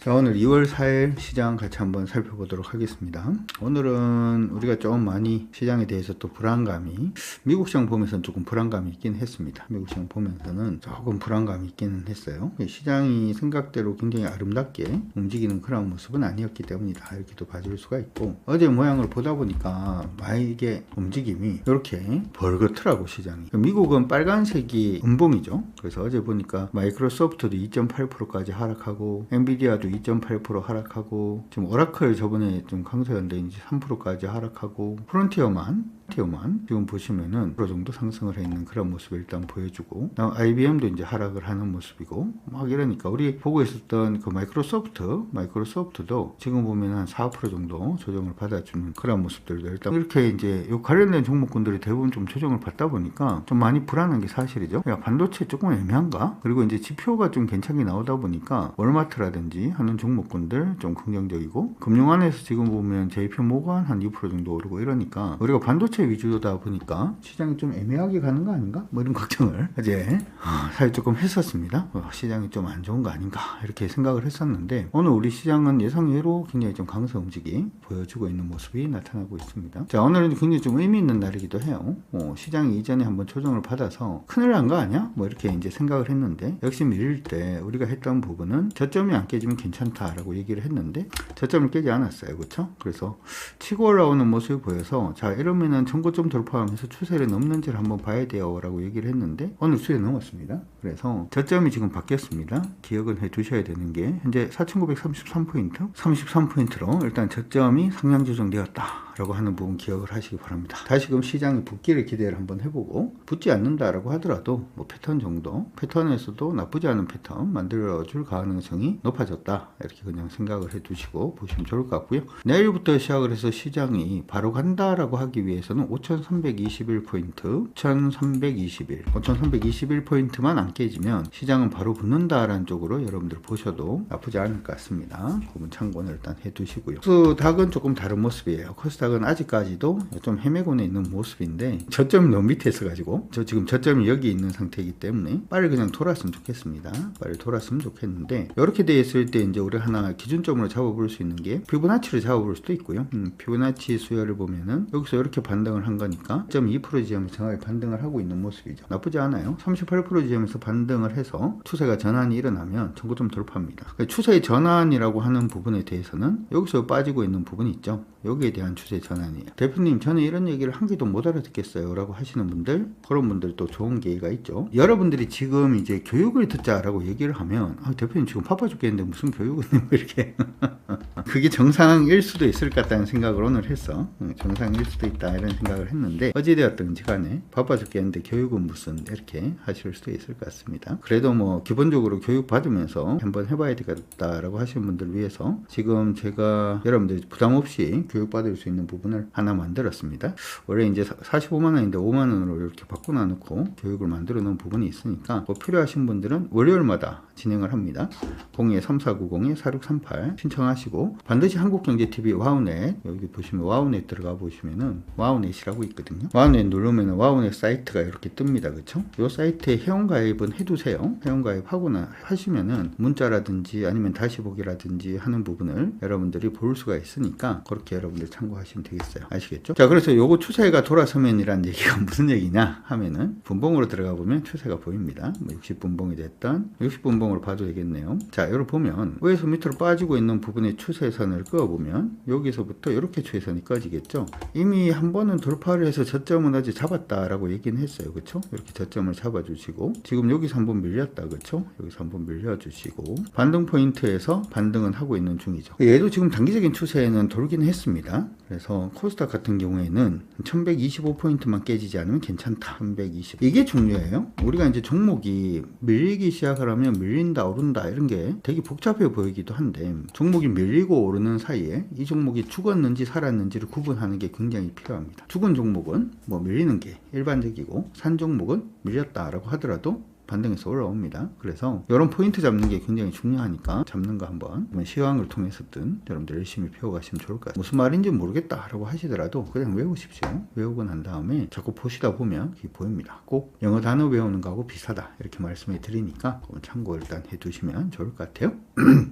자, 오늘 2월 4일 시장 같이 한번 살펴보도록 하겠습니다. 오늘은 우리가 좀 많이 시장에 대해서 또 불안감이, 미국 시장 보면서는 조금 불안감이 있긴 했습니다. 미국 시장 보면서는 조금 불안감이 있기는 했어요. 시장이 생각대로 굉장히 아름답게 움직이는 그런 모습은 아니었기 때문이다, 이렇게 또 봐줄 수가 있고, 어제 모양을 보다 보니까 이게 움직임이 이렇게 벌겋더라고, 시장이. 미국은 빨간색이 음봉이죠. 그래서 어제 보니까 마이크로소프트도 2.8%까지 하락하고, 엔비디아도 2.8% 하락하고, 지금 오라클 저번에 좀 강세였는데 이제 3%까지 하락하고, 프론티어만 지금 보시면은 1% 정도 상승을 해 있는 그런 모습을 일단 보여주고, IBM도 이제 하락을 하는 모습이고, 막 이러니까 우리 보고 있었던 그 마이크로소프트도 지금 보면 한 4% 정도 조정을 받아주는 그런 모습들도 일단 이렇게 이제 요 관련된 종목군들이 대부분 좀 조정을 받다 보니까 좀 많이 불안한 게 사실이죠. 야, 반도체 조금 애매한가? 그리고 이제 지표가 좀 괜찮게 나오다 보니까 월마트라든지 하는 종목군들 좀 긍정적이고, 금융 안에서 지금 보면 JP 모건 한 2% 정도 오르고 이러니까 우리가 반도체 위주다 보니까 시장이 좀 애매하게 가는 거 아닌가? 뭐 이런 걱정을 어제 사실 조금 했었습니다. 시장이 좀 안 좋은 거 아닌가 이렇게 생각을 했었는데, 오늘 우리 시장은 예상외로 굉장히 좀 강세 움직임 보여주고 있는 모습이 나타나고 있습니다. 자, 오늘은 굉장히 좀 의미 있는 날이기도 해요. 시장이 이전에 한번 조정을 받아서 큰일 난 거 아니야? 뭐 이렇게 이제 생각을 했는데, 역시 밀릴 때 우리가 했던 부분은 저점이 안 깨지면 괜찮다라고 얘기를 했는데 저점을 깨지 않았어요. 그렇죠? 그래서 치고 올라오는 모습이 보여서, 자, 이러면은 전고점 돌파하면서 추세를 넘는지를 한번 봐야 돼요 라고 얘기를 했는데, 오늘 추세 넘었습니다. 그래서 저점이 지금 바뀌었습니다. 기억은 해 두셔야 되는 게, 현재 4933포인트 33포인트로 일단 저점이 상향 조정되었다 라고 하는 부분 기억을 하시기 바랍니다. 다시금 시장의 붙기를 기대를 한번 해보고, 붙지 않는다라고 하더라도 뭐 패턴 정도, 패턴에서도 나쁘지 않은 패턴 만들어줄 가능성이 높아졌다, 이렇게 그냥 생각을 해 두시고 보시면 좋을 것 같고요. 내일부터 시작을 해서 시장이 바로 간다라고 하기 위해서는 5321포인트 5321포인트만 안 깨지면 시장은 바로 붙는다라는 쪽으로 여러분들 보셔도 나쁘지 않을 것 같습니다. 그건 참고는 일단 해 두시고요. 코스닥은 조금 다른 모습이에요. 코스닥은 아직까지도 좀 헤매고는 있는 모습인데, 저점이 너무 밑에 있어가지고, 저 지금 저점이 여기 있는 상태이기 때문에 빨리 그냥 돌았으면 좋겠습니다. 빨리 돌았으면 좋겠는데, 이렇게 돼 있을 때 이제 우리 하나 기준점으로 잡아볼 수 있는 게 피보나치를 잡아볼 수도 있고요. 피보나치 수열을 보면은 여기서 이렇게 반등을 한 거니까 0.2% 지점에서 정확히 반등을 하고 있는 모습이죠. 나쁘지 않아요. 38% 지점에서 반등을 해서 추세가 전환이 일어나면 전고점 돌파입니다. 추세의 전환이라고 하는 부분에 대해서는 여기서 빠지고 있는 부분이 있죠. 여기에 대한 추세 전환이에요. 대표님, 저는 이런 얘기를 한 개도 못 알아듣겠어요 라고 하시는 분들, 그런 분들 또 좋은 기회가 있죠. 여러분들이 지금 이제 교육을 듣자라고 얘기를 하면, 대표님 지금 바빠 죽겠는데 무슨 교육을 뭐 이렇게 그게 정상일 수도 있을 것 같다는 생각을 오늘 했어. 정상일 수도 있다 이런 생각을 했는데, 어찌되었든지 간에 바빠 죽겠는데 교육은 무슨, 이렇게 하실 수도 있을 것 같습니다. 그래도 뭐 기본적으로 교육 받으면서 한번 해봐야 되겠다라고 하시는 분들 위해서 지금 제가 여러분들이 부담 없이 교육받을 수 있는 부분을 하나 만들었습니다. 원래 이제 45만 원인데 5만 원으로 이렇게 바꿔 놓고 교육을 만들어 놓은 부분이 있으니까, 뭐 필요하신 분들은 월요일마다 진행을 합니다. 02-3490-4638 신청하시고, 반드시 한국경제TV 와우넷, 여기 보시면 와우넷 들어가 보시면은 와우넷이라고 있거든요. 와우넷 누르면은 와우넷 사이트가 이렇게 뜹니다. 그쵸? 이 사이트에 회원가입은 해두세요. 회원가입하고 하시면은 문자라든지 아니면 다시 보기라든지 하는 부분을 여러분들이 볼 수가 있으니까, 그렇게 여러분들 참고하시면 되겠어요. 아시겠죠? 자, 그래서 요거 추세가 돌아서면이라는 얘기가 무슨 얘기냐 하면은, 분봉으로 들어가 보면 추세가 보입니다. 뭐 60분봉이 됐던 60분봉으로 봐도 되겠네요. 자, 여기 보면 위에서 밑으로 빠지고 있는 부분의 추세선을 그어보면 여기서부터 이렇게 추세선이 꺼지겠죠. 이미 한 번은 돌파를 해서 저점은 어제 잡았다라고 얘기는 했어요. 그쵸? 이렇게 저점을 잡아주시고, 지금 여기서 한번 밀렸다. 그쵸? 여기서 한번 밀려주시고, 반등 포인트에서 반등은 하고 있는 중이죠. 얘도 지금 단기적인 추세에는 돌긴 했습니다. 그래서 코스닥 같은 경우에는 1125포인트만 깨지지 않으면 괜찮다. 1120. 이게 중요해요. 우리가 이제 종목이 밀리기 시작을 하면 밀린다, 오른다 이런 게 되게 복잡해 보이기도 한데, 종목이 밀리고 오르는 사이에 이 종목이 죽었는지 살았는지를 구분하는 게 굉장히 필요합니다. 죽은 종목은 뭐 밀리는 게 일반적이고, 산 종목은 밀렸다라고 하더라도 반등해서 올라옵니다. 그래서 이런 포인트 잡는 게 굉장히 중요하니까 잡는 거 한번 시황을 통해서든 여러분들 열심히 배워가시면 좋을 것 같아요. 무슨 말인지 모르겠다 라고 하시더라도 그냥 외우십시오. 외우고 난 다음에 자꾸 보시다 보면 그게 보입니다. 꼭 영어 단어 외우는 거하고 비슷하다 이렇게 말씀을 드리니까 참고 일단 해두시면 좋을 것 같아요.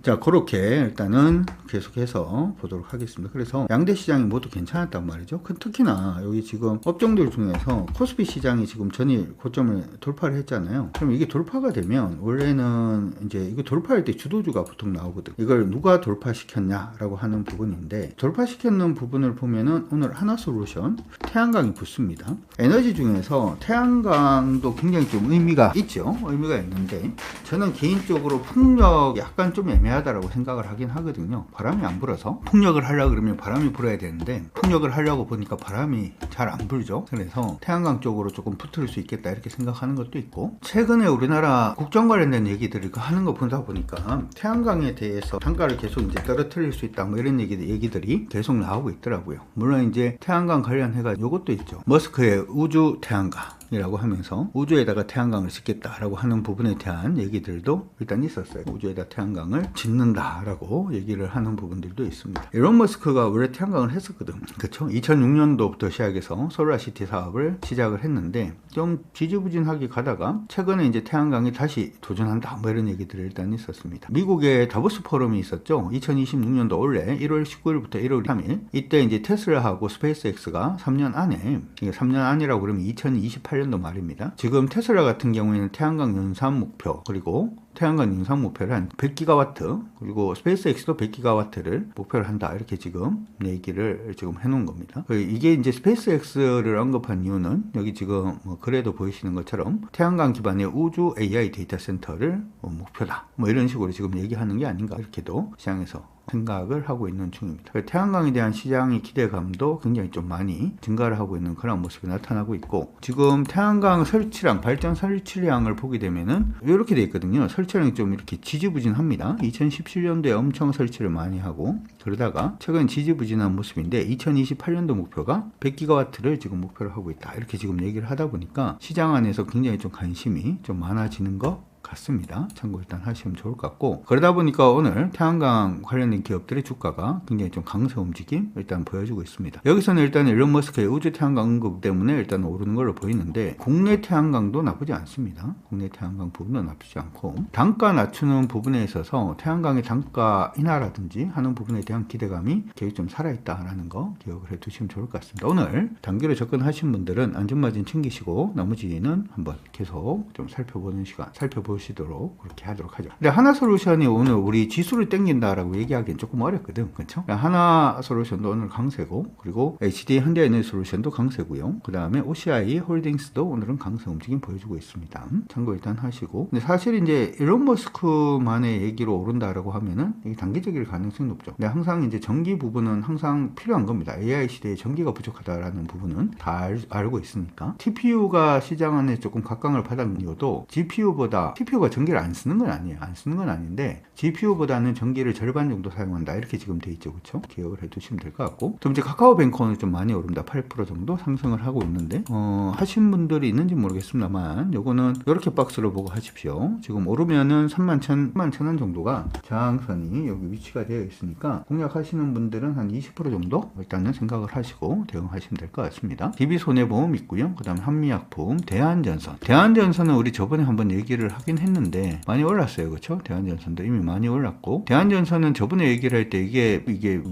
자, 그렇게 일단은 계속해서 보도록 하겠습니다. 그래서 양대 시장이 모두 괜찮았단 말이죠. 특히나 여기 지금 업종들 중에서 코스피 시장이 지금 전일 고점을 돌파를 했잖아요. 그럼 이게 돌파가 되면 원래는 이제 이거 돌파할 때 주도주가 보통 나오거든. 이걸 누가 돌파시켰냐라고 하는 부분인데, 돌파시켰는 부분을 보면은 오늘 하나솔루션 태양광이 붙습니다. 에너지 중에서 태양광도 굉장히 좀 의미가 있죠. 의미가 있는데 저는 개인적으로 풍력 약간 좀 애매하다라고 생각을 하긴 하거든요. 바람이 안 불어서 풍력을 하려고 그러면 바람이 불어야 되는데 풍력을 하려고 보니까 바람이 잘 안 불죠. 그래서 태양광 쪽으로 조금 붙을 수 있겠다 이렇게 생각하는 것도 있고, 최근에 우리나라 국정 관련된 얘기들을 하는 거 보다 보니까 태양광에 대해서 단가를 계속 이제 떨어뜨릴 수 있다 뭐 이런 얘기들이 계속 나오고 있더라고요. 물론 이제 태양광 관련해가 요것도 있죠. 머스크의 우주 태양광 이라고 하면서 우주에다가 태양광을 짓겠다라고 하는 부분에 대한 얘기들도 일단 있었어요. 우주에다 태양광을 짓는다라고 얘기를 하는 부분들도 있습니다. 일론 머스크가 원래 태양광을 했었거든. 그쵸? 2006년도부터 시작해서 솔라시티 사업을 시작을 했는데 좀 지지부진하게 가다가 최근에 이제 태양광이 다시 도전한다 뭐 이런 얘기들이 일단 있었습니다. 미국의 다보스 포럼이 있었죠. 2026년도 올해 1월 19일부터 1월 3일 이때 이제 테슬라하고 스페이스X가 3년 안에, 이게 3년 안이라고 그러면 2028년도 말입니다. 지금 테슬라 같은 경우에는 태양광 연산 목표, 그리고 태양광 연산 목표를 한 100기가와트, 그리고 스페이스X도 100기가와트를 목표를 한다 이렇게 지금 얘기를 지금 해놓은 겁니다. 이게 이제 스페이스X를 언급한 이유는 여기 지금 뭐 글에도 보이시는 것처럼 태양광 기반의 우주 AI 데이터 센터를 목표다 뭐 이런 식으로 지금 얘기하는 게 아닌가 이렇게도 시장에서 생각을 하고 있는 중입니다. 태양광에 대한 시장의 기대감도 굉장히 좀 많이 증가를 하고 있는 그런 모습이 나타나고 있고, 지금 태양광 설치량, 발전 설치량을 보게 되면은 이렇게 돼 있거든요. 설치량이 좀 이렇게 지지부진합니다. 2017년도에 엄청 설치를 많이 하고 그러다가 최근 지지부진한 모습인데 2028년도 목표가 100기가와트를 지금 목표를 하고 있다 이렇게 지금 얘기를 하다 보니까 시장 안에서 굉장히 좀 관심이 좀 많아지는 것 같습니다. 참고 일단 하시면 좋을 것 같고, 그러다 보니까 오늘 태양광 관련된 기업들의 주가가 굉장히 좀 강세 움직임 일단 보여주고 있습니다. 여기서는 일단 일론 머스크의 우주 태양광 언급 때문에 일단 오르는 걸로 보이는데 국내 태양광도 나쁘지 않습니다. 국내 태양광 부분도 나쁘지 않고, 단가 낮추는 부분에 있어서 태양광의 단가 인하라든지 하는 부분에 대한 기대감이 계속 좀 살아있다라는 거 기억을 해두시면 좋을 것 같습니다. 오늘 단기로 접근하신 분들은 안전마진 챙기시고 나머지는 한번 계속 좀 살펴보는 시간 살펴보시도록 그렇게 하도록 하죠. 근데 하나솔루션이 오늘 우리 지수를 땡긴다라고 얘기하기엔 조금 어렵거든. 그렇죠? 하나솔루션도 오늘 강세고, 그리고 HD 현대에너지솔루션도 강세고요. 그 다음에 OCI 홀딩스도 오늘은 강세 움직임 보여주고 있습니다. 참고 일단 하시고, 근데 사실 이제 일론 머스크만의 얘기로 오른다라고 하면은 이게 단기적일 가능성이 높죠. 근데 항상 이제 전기 부분은 항상 필요한 겁니다. AI 시대에 전기가 부족하다라는 부분은 다 알고 있으니까. TPU가 시장 안에 조금 각광을 받은 이유도 TPU가 전기를 안 쓰는 건 아니에요. 안 쓰는 건 아닌데 GPU보다는 전기를 절반 정도 사용한다 이렇게 지금 돼 있죠. 그렇죠? 기억을 해두시면 될 것 같고, 좀 이제 카카오뱅크는 좀 많이 오릅니다. 8% 정도 상승을 하고 있는데 하신 분들이 있는지 모르겠습니다만 요거는 이렇게 박스로 보고 하십시오. 지금 오르면은 31,000원 정도가 저항선이 여기 위치가 되어 있으니까 공략하시는 분들은 한 20% 정도 일단은 생각을 하시고 대응하시면 될 것 같습니다. DB손해보험 있고요. 그 다음에 한미약품, 대한전선은 우리 저번에 한번 얘기를 하긴 했는데 많이 올랐어요. 그렇죠? 대한전선도 이미 많이 올랐고, 대한전선은 저번에 얘기를 할 때 이게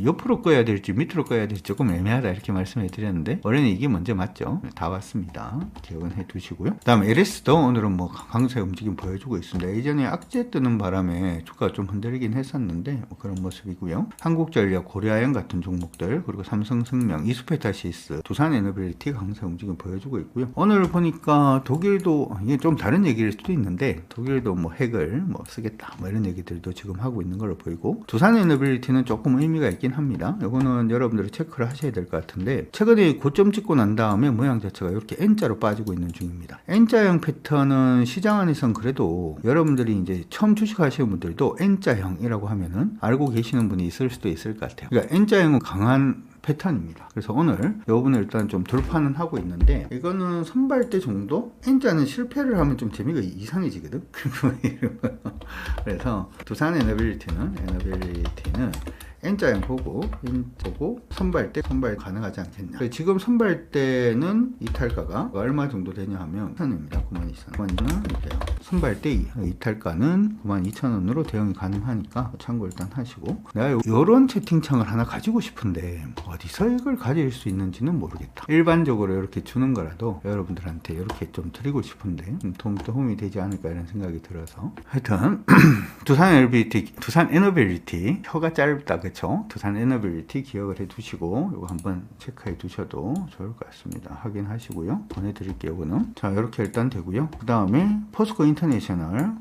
옆으로 꺼야 될지 밑으로 꺼야 될지 조금 애매하다 이렇게 말씀해 드렸는데 원래는 이게 먼저 맞죠. 다 왔습니다. 기억은 해 두시고요. 그 다음 LS도 오늘은 뭐 강세 움직임 보여주고 있습니다. 예전에 악재 뜨는 바람에 주가가 좀 흔들리긴 했었는데 뭐 그런 모습이고요. 한국전력, 고려아연 같은 종목들, 그리고 삼성생명, 이수페타시스, 두산에너빌리티 강세 움직임 보여주고 있고요. 오늘 보니까 독일도, 이게 좀 다른 얘기일 수도 있는데 독일도 뭐 핵을 뭐 쓰겠다 뭐 이런 얘기들도 지금 하고 있는 걸로 보이고, 두산에너빌리티는 조금 의미가 있긴 합니다. 이거는 여러분들이 체크를 하셔야 될 것 같은데 최근에 고점 찍고 난 다음에 모양 자체가 이렇게 N자로 빠지고 있는 중입니다. N자형 패턴은 시장 안에선 그래도 여러분들이 이제 처음 주식하시는 분들도 N자형이라고 하면은 알고 계시는 분이 있을 수도 있을 것 같아요. 그러니까 N자형은 강한 패턴입니다. 그래서 오늘 이 부분을 일단 좀 돌파는 하고 있는데, 이거는 선발대 정도? N자는 실패를 하면 좀 재미가 이상해지거든. 그래서 두산 에너빌리티는 N자형 보고 선발대 가능하지 않겠냐. 지금 선발대는 이탈가가 얼마 정도 되냐 하면 9,000원입니다. 92,000원. 이렇게요. 선발대 이탈가는 92,000원으로 대응이 가능하니까 참고 일단 하시고, 내가 이런 채팅창을 하나 가지고 싶은데 어디서 이걸 가질 수 있는지는 모르겠다. 일반적으로 이렇게 주는 거라도 여러분들한테 이렇게 좀 드리고 싶은데 도움이 되지 않을까 이런 생각이 들어서, 하여튼 두산 에너빌리티 혀가 짧다, 그쵸? 두산 에너빌리티 기억을 해 두시고 이거 한번 체크해 두셔도 좋을 것 같습니다. 확인하시고요. 보내드릴게요. 이거는 자, 이렇게 일단 되고요. 그 다음에 포스코 인터내셔널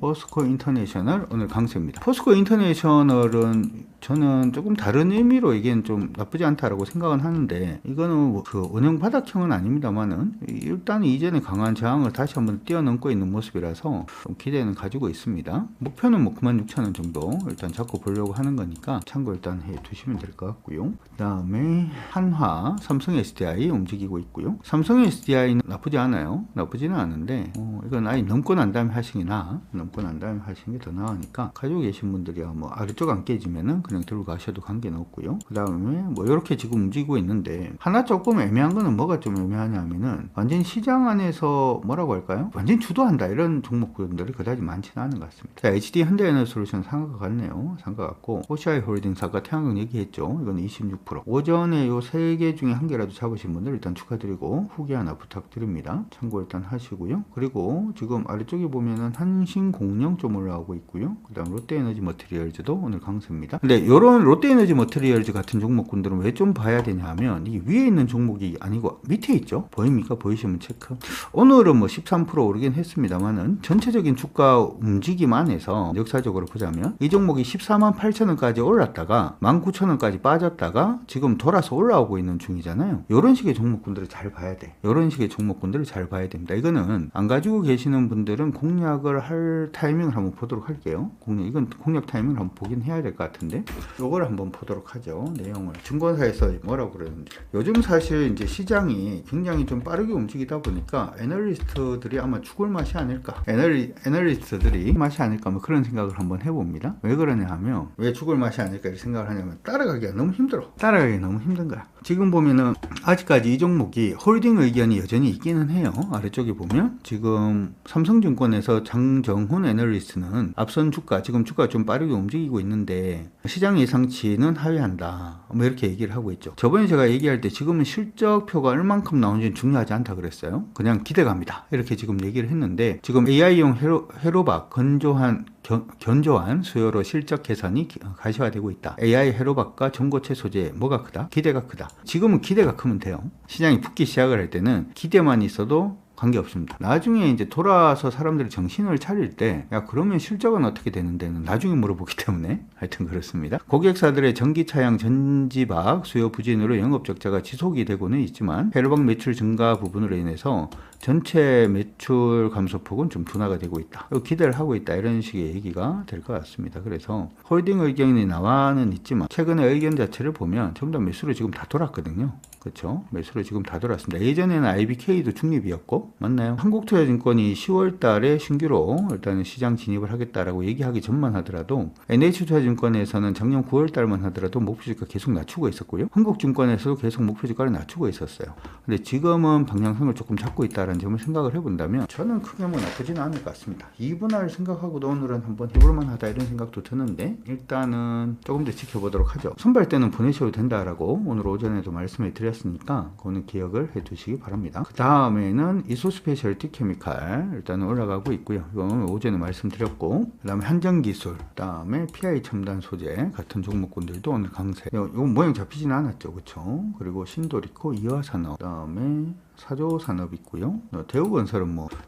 오늘 강세입니다. 포스코 인터내셔널은 저는 조금 다른 의미로 이게 좀 나쁘지 않다라고 생각은 하는데, 이거는 그 원형 바닥형은 아닙니다만은 일단 이전에 강한 저항을 다시 한번 뛰어넘고 있는 모습이라서 좀 기대는 가지고 있습니다. 목표는 뭐 96,000원 정도 일단 잡고 보려고 하는 거니까 참고 일단 해 두시면 될 것 같고요. 그 다음에 한화, 삼성 SDI 움직이고 있고요. 삼성 SDI는 나쁘지 않아요. 나쁘지는 않은데 이건 아예 넘고 난 다음에 하시는 게 더 나으니까, 가지고 계신 분들이야 뭐 아래쪽 안 깨지면은 그냥 들고 가셔도 관계는 없고요. 그 다음에 뭐 이렇게 지금 움직이고 있는데, 하나 조금 애매한 거는 뭐가 좀 애매하냐면은 완전 시장 안에서 뭐라고 할까요? 완전 주도한다 이런 종목들이 그다지 많지는 않은 것 같습니다. 자, HD 현대에너솔루션 상가가 같네요. 상가 같고, OCI 홀딩스 아까 태양광 얘기했죠. 이건 26%. 오전에 요 3개 중에 한 개라도 잡으신 분들 일단 축하드리고 후기 하나 부탁드립니다. 참고 일단 하시고요. 그리고 지금 아래쪽에 보면은 한신공영 좀 올라오고 있고요. 그 다음 롯데에너지 머티리얼즈도 오늘 강세입니다. 근데 이런 롯데에너지 머티리얼즈 같은 종목군들은 왜 좀 봐야 되냐 하면, 이 위에 있는 종목이 아니고 밑에 있죠. 보입니까? 보이시면 체크. 오늘은 뭐 13% 오르긴 했습니다만은 전체적인 주가 움직임 안에서 역사적으로 보자면 이 종목이 148,000원까지 올랐다가 19,000원까지 빠졌다가 지금 돌아서 올라오고 있는 중이잖아요. 이런 식의 종목군들을 잘 봐야 돼. 이런 식의 종목군들을 잘 봐야 됩니다. 이거는 안 가지고 계시는 분들은 공략을 할 타이밍을 한번 보도록 할게요. 이건 공략 타이밍을 한번 보긴 해야 될 것 같은데, 요걸 한번 보도록 하죠. 내용을 증권사에서 뭐라고 그러는지. 요즘 사실 이제 시장이 굉장히 좀 빠르게 움직이다 보니까 애널리스트들이 아마 죽을 맛이 아닐까, 애널리스트들이 맛이 아닐까, 뭐 그런 생각을 한번 해봅니다. 왜 그러냐 하면, 왜 죽을 맛이 아닐까 이렇게 생각을 하냐면, 따라가기가 너무 힘든 거야. 지금 보면은 아직까지 이 종목이 홀딩 의견이 여전히 있기는 해요. 아래쪽에 보면 지금 삼성증권에서 장정훈 애널리스트는 앞선 주가, 지금 주가가 좀 빠르게 움직이고 있는데 시장 예상치는 하회한다, 뭐 이렇게 얘기를 하고 있죠. 저번에 제가 얘기할 때 지금은 실적표가 얼만큼 나오는지는 중요하지 않다 그랬어요. 그냥 기대감이다 이렇게 지금 얘기를 했는데, 지금 AI용 회로박 견조한 수요로 실적 개선이 가시화되고 있다. AI 회로박과 전고체 소재 뭐가 크다? 기대가 크다. 지금은 기대가 크면 돼요. 시장이 붙기 시작을 할 때는 기대만 있어도 관계없습니다. 나중에 이제 돌아서 사람들이 정신을 차릴 때, 야 그러면 실적은 어떻게 되는데는 나중에 물어보기 때문에 하여튼 그렇습니다. 고객사들의 전기차량 전지박 수요 부진으로 영업적자가 지속이 되고는 있지만 회로박 매출 증가 부분으로 인해서 전체 매출 감소폭은 좀 둔화가 되고 있다, 기대를 하고 있다, 이런 식의 얘기가 될 것 같습니다. 그래서 홀딩 의견이 나와는 있지만 최근의 의견 자체를 보면 전부 다 매수로 지금 다 돌았거든요. 그렇죠? 매수로 지금 다 돌았습니다. 예전에는 IBK도 중립이었고, 맞나요? 한국투자증권이 10월 달에 신규로 일단은 시장 진입을 하겠다라고 얘기하기 전만 하더라도, NH투자증권에서는 작년 9월 달만 하더라도 목표주가 계속 낮추고 있었고요. 한국증권에서도 계속 목표주가를 낮추고 있었어요. 근데 지금은 방향성을 조금 잡고 있다는 점을 생각을 해본다면 저는 크게 뭐 나쁘지는 않을 것 같습니다. 2분할 생각하고도 오늘은 한번 해볼만 하다 이런 생각도 드는데, 일단은 조금 더 지켜보도록 하죠. 선발 때는 보내셔도 된다라고 오늘 오전에도 말씀을 드렸으니까 그거는 기억을 해 두시기 바랍니다. 그 다음에는 이소스페셜티 케미칼 일단 올라가고 있고요. 이건 오전에 말씀드렸고, 그 다음에 한정기술, 그 다음에 PI 첨단 소재 같은 종목군들도 오늘 강세. 이건 모양 잡히진 않았죠, 그렇죠? 그리고 신도리코, 이화산업, 그 다음에 사조산업 있고요.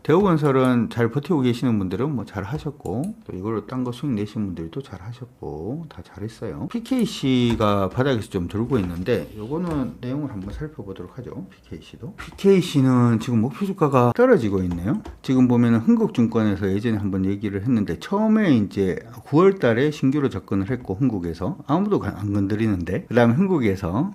대우건설은 잘 버티고 계시는 분들은 뭐 잘 하셨고, 또 이걸로 딴 거 수익 내신 분들도 잘 하셨고, 다 잘했어요. PKC가 바닥에서 좀 들고 있는데, 요거는 내용을 한번 살펴보도록 하죠. PKC는 지금 목표 주가가 떨어지고 있네요. 지금 보면은 흥국증권에서 예전에 한번 얘기를 했는데, 처음에 이제 9월 달에 신규로 접근을 했고, 흥국에서 아무도 안 건드리는데, 그 다음에 흥국에서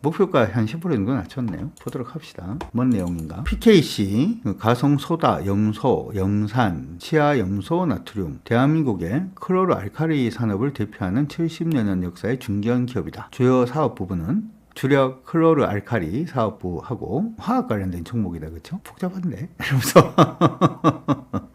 목표가 한 10% 정도 낮췄네요. 보도록 합시다. 뭔 내용인가? PKC, 가성소다, 염소, 염산, 치아염소, 나트륨. 대한민국의 클로로 알칼리 산업을 대표하는 70여년 역사의 중견 기업이다. 주요 사업 부분은 주력 클로르 알칼리 사업부하고 화학 관련된 종목이다. 그쵸? 복잡한데? 이러면서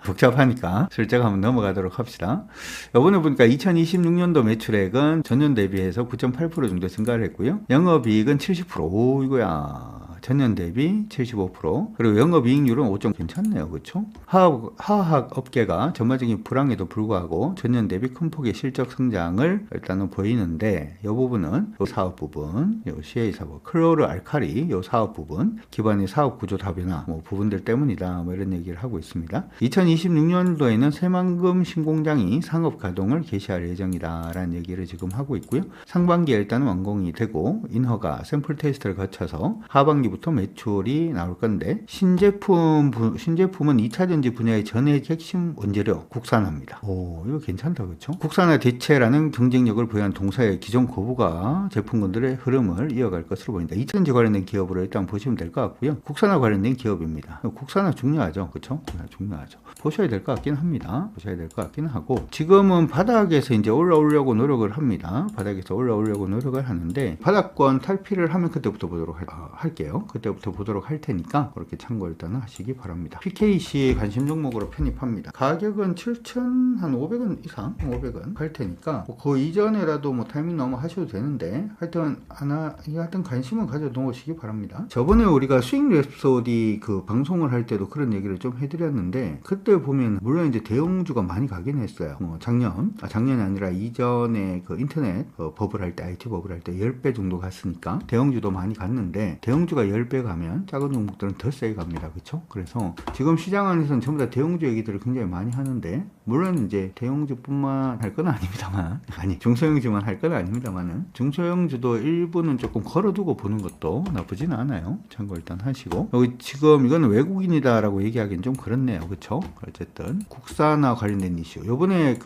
복잡하니까 슬쩍 한번 넘어가도록 합시다. 이번에 보니까 2026년도 매출액은 전년 대비해서 9.8% 정도 증가를 했고요. 영업이익은 70%. 오, 이거야. 전년 대비 75%. 그리고 영업이익률은 5점 괜찮네요. 그렇죠? 화학 업계가 전반적인 불황에도 불구하고 전년 대비 큰 폭의 실적 성장을 일단은 보이는데 이 부분은 이 사업 부분, 이 CA 사업, 클로르 알칼리 이 사업 부분, 기반의 사업 구조 다변화 뭐 부분들 때문이다. 뭐 이런 얘기를 하고 있습니다. 2026년도에는 새만금 신공장이 상업 가동을 개시할 예정이다라는 얘기를 지금 하고 있고요. 상반기에 일단은 완공이 되고 인허가 샘플 테스트를 거쳐서 하반기 부터 매출이 나올 건데 신제품은 2차전지 분야의 전액 핵심 원재료 국산화입니다. 오, 이거 괜찮다. 그렇죠? 국산화 대체라는 경쟁력을 부여한 동사의 기존 고부가 제품군들의 흐름을 이어갈 것으로 보인다. 2차전지 관련된 기업으로 일단 보시면 될 것 같고요. 국산화 관련된 기업입니다. 국산화 중요하죠. 그렇죠? 중요하죠. 보셔야 될 것 같긴 합니다. 보셔야 될 것 같긴 하고 지금은 바닥에서 이제 올라오려고 노력을 합니다. 바닥에서 올라오려고 노력을 하는데 바닥권 탈피를 하면 그때부터 보도록 할게요. 그때부터 보도록 할 테니까 그렇게 참고 일단 하시기 바랍니다. PKC 관심 종목으로 편입합니다. 가격은 7,500원 이상 500원 갈 테니까 그 이전에라도 뭐 타이밍 너무 하셔도 되는데 하여튼 관심은 가져 놓으시기 바랍니다. 저번에 우리가 스윙 랩소디 그 방송을 할 때도 그런 얘기를 좀 해드렸는데 그때 보면 물론 이제 대형주가 많이 가긴 했어요. 작년이 아니라 이전에 그 인터넷 버블 할 때 IT 버블 할 때 10배 정도 갔으니까 대형주도 많이 갔는데 대형주가 10배 가면 작은 종목들은 더 세게 갑니다. 그렇죠? 그래서 지금 시장 안에서는 전부 다 대형주 얘기들을 굉장히 많이 하는데 물론 이제 대형주뿐만 할 건 아닙니다만 중소형주만 할 건 아닙니다만은 중소형주도 일부는 조금 걸어두고 보는 것도 나쁘진 않아요. 참고 일단 하시고 여기 지금 이거는 외국인이다라고 얘기하기는 좀 그렇네요. 그렇죠? 어쨌든 국산화 관련된 이슈 요번에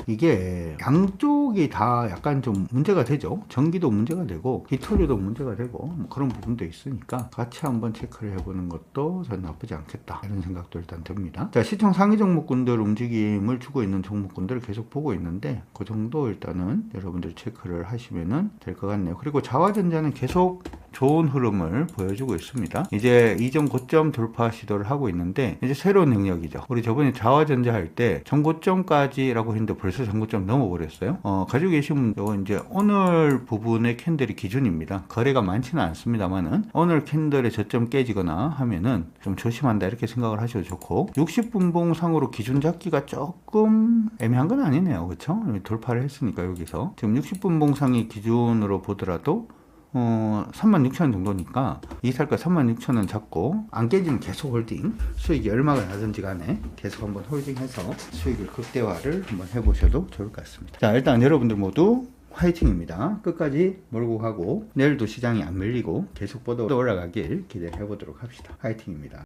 이게 양쪽이 다 약간 좀 문제가 되죠. 전기도 문제가 되고 기토류도 문제가 되고 뭐 그런 부분도 있으니까 같이 한번 체크를 해보는 것도 전 나쁘지 않겠다 이런 생각도 일단 듭니다. 자, 시총 상위 종목군들 움직임을 주고 있는 종목군들을 계속 보고 있는데 그 정도 일단은 여러분들 체크를 하시면은 될 것 같네요. 그리고 자화전자는 계속 좋은 흐름을 보여주고 있습니다. 이제 이전 고점 돌파 시도를 하고 있는데 이제 새로운 영역이죠. 우리 저번에 자화전자 할 때 전고점까지라고 했는데 벌써 전고점 넘어버렸어요. 가지고 계시면 이거 이제 오늘 부분의 캔들이 기준입니다. 거래가 많지는 않습니다만은 오늘 캔들의 저점 깨지거나 하면은 좀 조심한다 이렇게 생각을 하셔도 좋고 60분봉상으로 기준 잡기가 조금 애매한 건 아니네요. 그렇죠? 돌파를 했으니까 여기서 지금 60분봉상의 기준으로 보더라도 36,000원 정도니까 이탈가 36,000원 잡고 안 깨지면 계속 홀딩 수익이 얼마가 나든지 간에 계속 한번 홀딩해서 수익을 극대화를 한번 해보셔도 좋을 것 같습니다. 자, 일단 여러분들 모두 화이팅입니다. 끝까지 몰고 가고 내일도 시장이 안 밀리고 계속 뻗어 올라가길 기대해 보도록 합시다. 화이팅입니다.